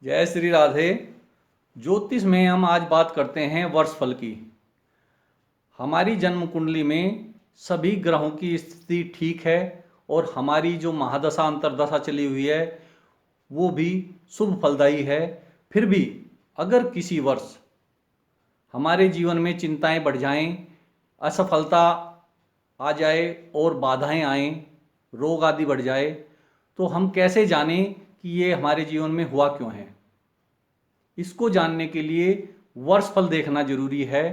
जय श्री राधे। ज्योतिष में हम आज बात करते हैं वर्षफल की। हमारी जन्म कुंडली में सभी ग्रहों की स्थिति ठीक है और हमारी जो महादशा अंतर्दशा चली हुई है वो भी शुभ फलदायी है। फिर भी अगर किसी वर्ष हमारे जीवन में चिंताएं बढ़ जाएं, असफलता आ जाए और बाधाएं आएं, रोग आदि बढ़ जाए, तो हम कैसे जानें कि ये हमारे जीवन में हुआ क्यों है। इसको जानने के लिए वर्षफल देखना जरूरी है।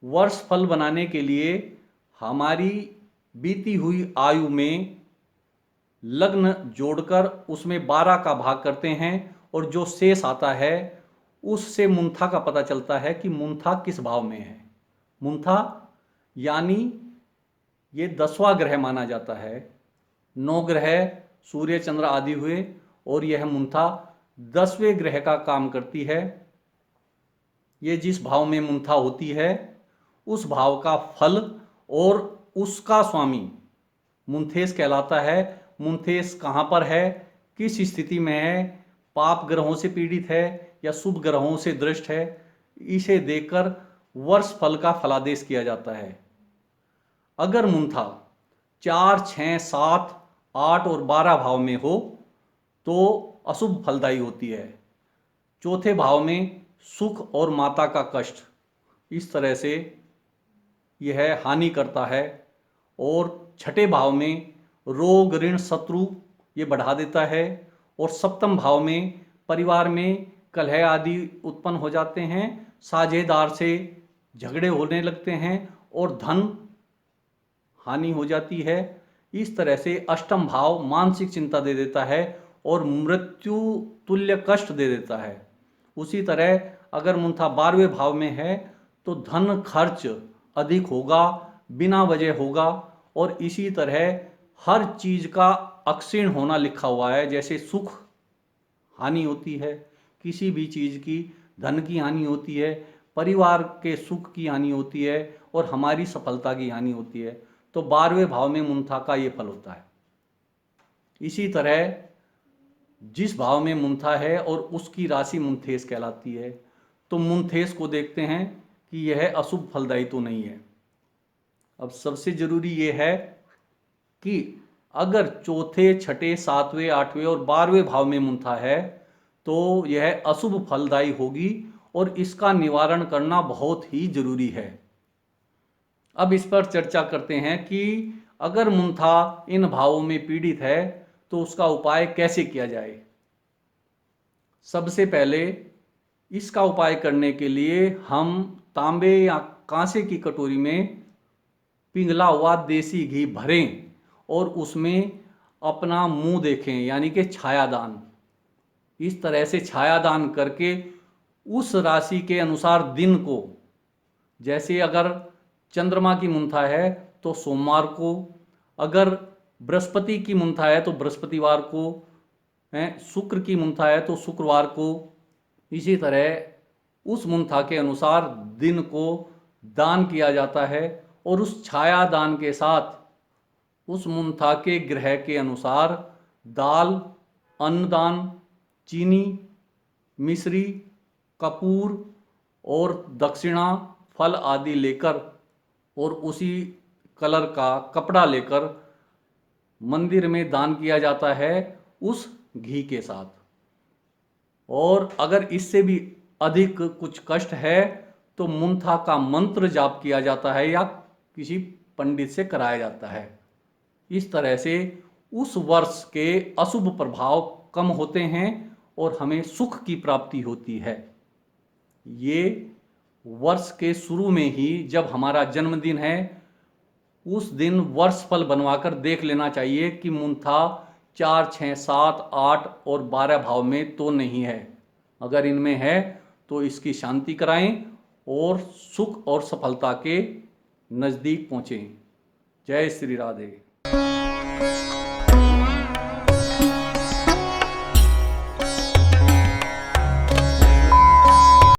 वर्षफल बनाने के लिए हमारी बीती हुई आयु में लग्न जोड़कर उसमें 12 का भाग करते हैं और जो शेष आता है उससे मुंथा का पता चलता है कि मुंथा किस भाव में है। मुंथा यानी ये 10वां ग्रह माना जाता है। 9 ग्रह सूर्य चंद्र आदि हुए और यह मुंथा 10वें ग्रह का काम करती है। ये जिस भाव में मुंथा होती है उस भाव का फल और उसका स्वामी मुंथेश कहलाता है। मुंथेश कहाँ पर है, किस स्थिति में है, पाप ग्रहों से पीड़ित है या शुभ ग्रहों से दृष्ट है, इसे देखकर वर्ष फल का फलादेश किया जाता है। अगर मुंथा 4, 6, 7, 8 और 12 भाव में हो तो अशुभ फलदायी होती है। चौथे भाव में सुख और माता का कष्ट, इस तरह से यह हानि करता है। और छठे भाव में रोग ऋण शत्रु ये बढ़ा देता है। और सप्तम भाव में परिवार में कलह आदि उत्पन्न हो जाते हैं, साझेदार से झगड़े होने लगते हैं और धन हानि हो जाती है। इस तरह से अष्टम भाव मानसिक चिंता दे देता है और मृत्यु तुल्य कष्ट दे देता है। उसी तरह अगर मुंथा 12वें भाव में है तो धन खर्च अधिक होगा, बिना वजह होगा। और इसी तरह हर चीज का अक्षीण होना लिखा हुआ है, जैसे सुख हानि होती है, किसी भी चीज की धन की हानि होती है, परिवार के सुख की हानि होती है और हमारी सफलता की हानि होती है। तो 12वें भाव में मुंथा का ये फल होता है। इसी तरह जिस भाव में मुंथा है और उसकी राशि मुंथेश कहलाती है, तो मुंथेश को देखते हैं कि यह अशुभ फलदायी तो नहीं है। अब सबसे जरूरी यह है कि अगर चौथे, छठे, 7वें, 8वें और 12वें भाव में मुंथा है तो यह अशुभ फलदायी होगी और इसका निवारण करना बहुत ही जरूरी है। अब इस पर चर्चा करते हैं कि अगर मुंथा इन भावों में पीड़ित है तो उसका उपाय कैसे किया जाए। सबसे पहले इसका उपाय करने के लिए हम तांबे या कांसे की कटोरी में पिघला हुआ देसी घी भरें और उसमें अपना मुंह देखें, यानी कि छायादान। इस तरह से छायादान करके उस राशि के अनुसार दिन को, जैसे अगर चंद्रमा की मुंथा है तो सोमवार को, अगर बृहस्पति की मुंथा है तो बृहस्पतिवार को, शुक्र की मुंथा है तो शुक्रवार को। इसी तरह उस मुंथा के अनुसार दिन को दान किया जाता है और उस छाया दान के साथ उस मुंथा के ग्रह के अनुसार दाल, अन्नदान, चीनी, मिश्री, कपूर और दक्षिणा, फल आदि लेकर और उसी कलर का कपड़ा लेकर मंदिर में दान किया जाता है उस घी के साथ। और अगर इससे भी अधिक कुछ कष्ट है तो मुंथा का मंत्र जाप किया जाता है या किसी पंडित से कराया जाता है। इस तरह से उस वर्ष के अशुभ प्रभाव कम होते हैं और हमें सुख की प्राप्ति होती है। ये वर्ष के शुरू में ही जब हमारा जन्मदिन है उस दिन वर्ष फल बनवाकर देख लेना चाहिए कि मुंथा 4, 6, 7, 8 और 12 भाव में तो नहीं है। अगर इनमें है तो इसकी शांति कराएं और सुख और सफलता के नज़दीक पहुँचें। जय श्री राधे।